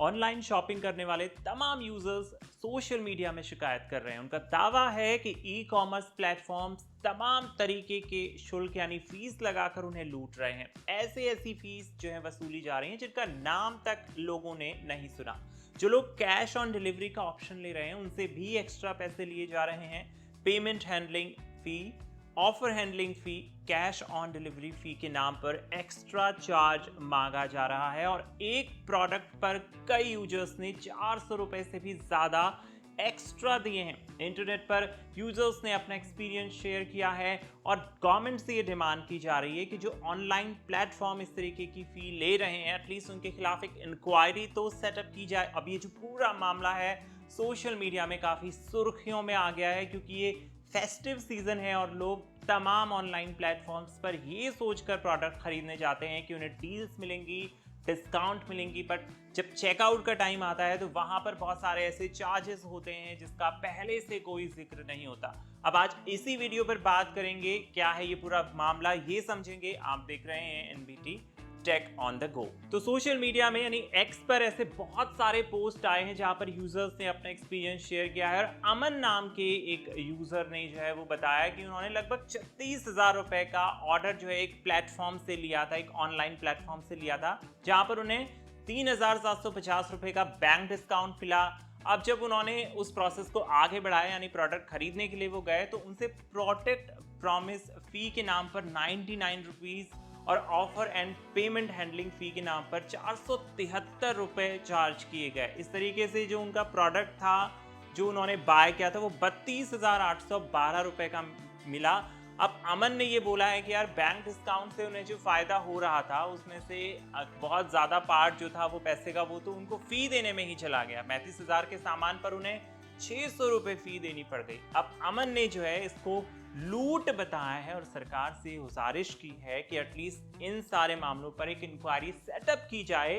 Online shopping करने वाले तमाम यूजर्स सोशल मीडिया में शिकायत कर रहे हैं। उनका दावा है कि ई कॉमर्स प्लेटफॉर्म्स तमाम तरीके के शुल्क यानी फीस लगाकर उन्हें लूट रहे हैं। ऐसी फीस जो है वसूली जा रही है जिनका नाम तक लोगों ने नहीं सुना। जो लोग कैश ऑन डिलीवरी का ऑप्शन ले रहे हैं उनसे भी एक्स्ट्रा पैसे लिए जा रहे हैं। Payment handling fee, offer handling fee, cash on delivery fee के नाम पर एक्स्ट्रा चार्ज मांगा जा रहा है और एक प्रोडक्ट पर कई यूजर्स ने 400 रुपए से भी ज्यादा एक्स्ट्रा दिए हैं। इंटरनेट पर यूजर्स ने अपना एक्सपीरियंस शेयर किया है और गवर्नमेंट से ये डिमांड की जा रही है कि जो ऑनलाइन प्लेटफॉर्म इस तरीके की फी ले रहे हैं एटलीस्ट उनके खिलाफ एक इंक्वायरी तो सेटअप की जाए। अब ये जो पूरा मामला है सोशल मीडिया में काफी सुर्खियों में आ गया है क्योंकि ये फेस्टिव सीजन है और लोग तमाम ऑनलाइन प्लेटफॉर्म्स पर ये सोचकर प्रोडक्ट खरीदने जाते हैं कि उन्हें डील्स मिलेंगी, डिस्काउंट मिलेंगी, बट जब चेकआउट का टाइम आता है तो वहां पर बहुत सारे ऐसे चार्जेस होते हैं जिसका पहले से कोई जिक्र नहीं होता। अब आज इसी वीडियो पर बात करेंगे क्या है ये पूरा मामला, ये समझेंगे। आप देख रहे हैं NBT tech on the go. तो सोशल मीडिया में यानी एक्स पर ऐसे बहुत सारे पोस्ट आए हैं जहां पर यूजर्स ने अपना एक्सपीरियंस शेयर किया है और अमन नाम के एक यूजर ने जो है वो बताया कि उन्होंने लगभग 36,000 रुपए का ऑर्डर जो है एक प्लेटफॉर्म से लिया था, एक ऑनलाइन प्लेटफॉर्म से लिया था जहां पर उन्हें 3,750 रुपए का बैंक डिस्काउंट मिला। अब जब उन्होंने उस प्रोसेस को आगे बढ़ाया यानी प्रोडक्ट खरीदने के लिए वो गए तो उनसे प्रोडक्ट प्रॉमिस फी के नाम पर 99 रुपीज और ऑफर एंड पेमेंट हैंडलिंग फी के नाम पर 473 रुपए चार्ज किए गए। इस तरीके से जो उनका प्रोडक्ट था जो उन्होंने बाय किया था वो 32,812 रुपए का मिला। अब अमन ने ये बोला है कि यार बैंक डिस्काउंट से उन्हें जो फायदा हो रहा था उसमें से बहुत ज्यादा पार्ट जो था वो पैसे का वो तो उनको फी देने में ही चला गया। 35,000 के सामान पर उन्हें 600 रुपए फी देनी पड़ गई। अब अमन ने जो है इसको लूट बताया है और सरकार से गुजारिश की है कि एटलीस्ट इन सारे मामलों पर एक इंक्वायरी सेटअप की जाए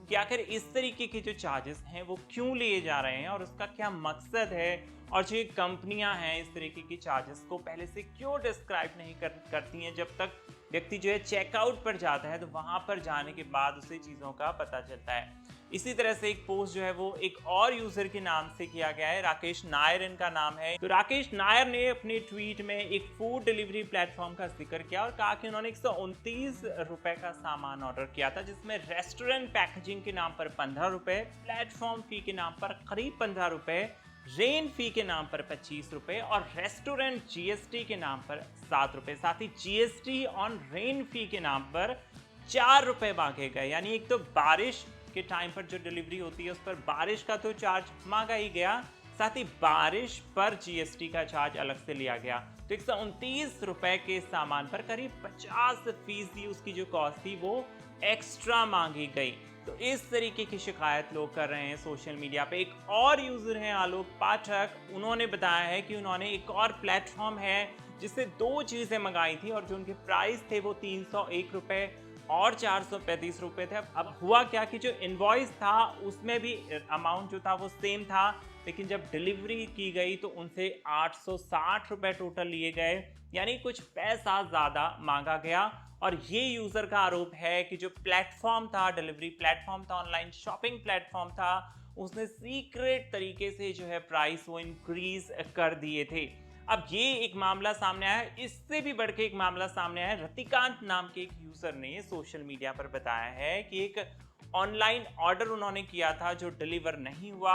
कि आखिर इस तरीके के जो चार्जेस हैं वो क्यों लिए जा रहे हैं और उसका क्या मकसद है और जो कंपनियां हैं इस तरीके के चार्जेस को पहले से क्यों डिस्क्राइब नहीं करती हैं। जब तक व्यक्ति जो है चेकआउट पर जाता है तो वहां पर जाने के बाद उसे चीज़ों का पता चलता है। इसी तरह से एक पोस्ट जो है वो एक और यूजर के नाम से किया गया है, राकेश नायर इनका नाम है। तो राकेश नायर ने अपने ट्वीट में एक फूड डिलीवरी प्लेटफॉर्म का जिक्र किया और कहा कि उन्होंने 129 रुपए का सामान ऑर्डर किया था जिसमें रेस्टोरेंट पैकेजिंग के नाम पर 15 रुपए, प्लेटफॉर्म फी के नाम पर करीब 15 रुपए, रेन फी के नाम पर 25 रुपए और रेस्टोरेंट जीएसटी के नाम पर 7 रुपए। साथ ही जीएसटी ऑन रेन फी के नाम पर 4 रुपए मांगे गए। यानी एक तो बारिश के टाइम पर जो डिलीवरी होती है उस पर बारिश का तो चार्ज मांगा ही गया, साथ ही बारिश पर जीएसटी का चार्ज अलग से लिया गया। तो 129 रुपए के सामान पर करीब 50% उसकी जो कॉस्ट थी वो एक्स्ट्रा मांगी गई। तो इस तरीके की शिकायत लोग कर रहे हैं सोशल मीडिया पे। एक और यूजर हैं आलोक पाठक, उन्होंने बताया है कि उन्होंने एक और प्लेटफॉर्म है जिससे 2 चीजें मंगाई थी और जो उनके प्राइस थे वो 301 रुपए और 435 रुपए थे। अब हुआ क्या कि जो इनवॉइस था उसमें भी अमाउंट जो था वो सेम था, लेकिन जब डिलीवरी की गई तो उनसे 860 रुपए टोटल लिए गए, यानी कुछ पैसा ज़्यादा मांगा गया। और ये यूज़र का आरोप है कि जो प्लेटफॉर्म था, डिलीवरी प्लेटफॉर्म था, ऑनलाइन शॉपिंग प्लेटफॉर्म था, उसने सीक्रेट तरीके से जो है प्राइस वो इंक्रीज कर दिए थे। अब ये एक मामला सामने आया है। इससे भी बढ़ के एक मामला सामने आया है। रतिकांत नाम के एक यूजर ने सोशल मीडिया पर बताया है कि एक ऑनलाइन ऑर्डर उन्होंने किया था जो डिलीवर नहीं हुआ,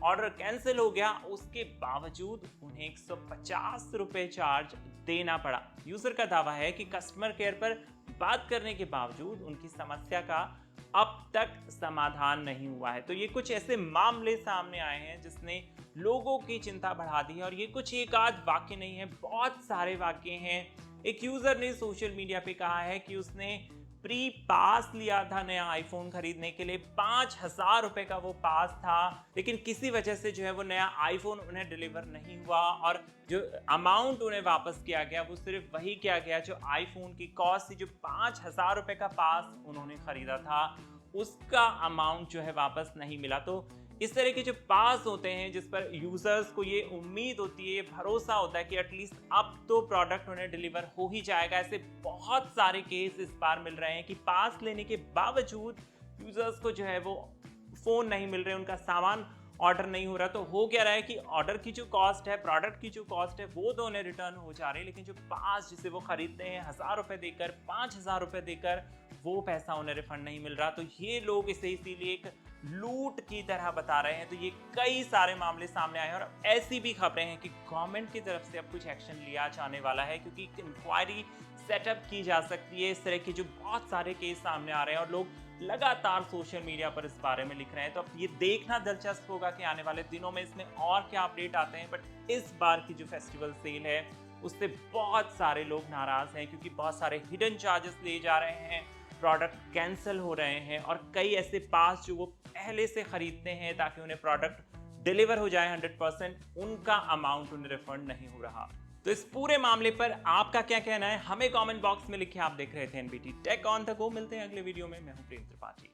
ऑर्डर कैंसिल हो गया, उसके बावजूद उन्हें 150 रुपए चार्ज देना पड़ा। यूजर का दावा है कि कस्टमर केयर पर बात करने के बावजूद उनकी समस्या का अब तक समाधान नहीं हुआ है। तो ये कुछ ऐसे मामले सामने आए हैं जिसने लोगों की चिंता बढ़ा दी है और ये कुछ एक आध वाक्य नहीं है, बहुत सारे वाक्य हैं। एक यूजर ने सोशल मीडिया पे कहा है कि उसने प्री पास लिया था नया आईफोन खरीदने के लिए, 5,000 रुपए का वो पास था, लेकिन किसी वजह से जो है वो नया आईफोन उन्हें डिलीवर नहीं हुआ और जो अमाउंट उन्हें वापस किया गया वो सिर्फ वही किया गया जो आईफोन की कॉस्ट थी। जो 5,000 रुपए का पास उन्होंने खरीदा था उसका अमाउंट जो है वापस नहीं मिला। तो इस तरह के जो पास होते हैं जिस पर यूजर्स को ये उम्मीद होती है, ये भरोसा होता है कि एटलीस्ट अब तो प्रोडक्ट उन्हें डिलीवर हो ही जाएगा, ऐसे बहुत सारे केस इस बार मिल रहे हैं कि पास लेने के बावजूद यूजर्स को जो है वो फ़ोन नहीं मिल रहे, उनका सामान ऑर्डर नहीं हो रहा, तो हो क्या रहा है कि ऑर्डर की जो कॉस्ट है, प्रोडक्ट की जो कॉस्ट है, वो तो उन्हें रिटर्न हो जा रही है, लेकिन जो पास जिसे वो खरीदते हैं 1000 रुपए देकर, 5000 रुपए देकर, वो पैसा उन्हें रिफंड नहीं मिल रहा। तो ये लोग इसे इसीलिए एक लूट की तरह बता रहे हैं। तो ये कई सारे मामले सामने आए हैं और ऐसी भी खबरें हैं कि गवर्नमेंट की तरफ से अब कुछ एक्शन लिया जाने वाला है, क्योंकि इंक्वायरी सेटअप की जा सकती है। इस तरह के जो बहुत सारे केस सामने आ रहे हैं और लोग लगातार सोशल मीडिया पर इस बारे में लिख रहे हैं। तो अब ये देखना दिलचस्प होगा कि आने वाले दिनों में इसमें और क्या अपडेट आते हैं। बट इस बार की जो फेस्टिवल सेल है उससे बहुत सारे लोग नाराज हैं, क्योंकि बहुत सारे हिडन चार्जेस लिए जा रहे हैं, प्रोडक्ट कैंसिल हो रहे हैं और कई ऐसे पास जो वो पहले से खरीदते हैं ताकि उन्हें प्रोडक्ट डिलीवर हो जाए 100%, उनका अमाउंट उन्हें रिफंड नहीं हो रहा। तो इस पूरे मामले पर आपका क्या कहना है, हमें कमेंट बॉक्स में लिखिए। आप देख रहे थे NBT tech on the go. मिलते हैं अगले वीडियो में। मैं हूं प्रेम त्रिपाठी।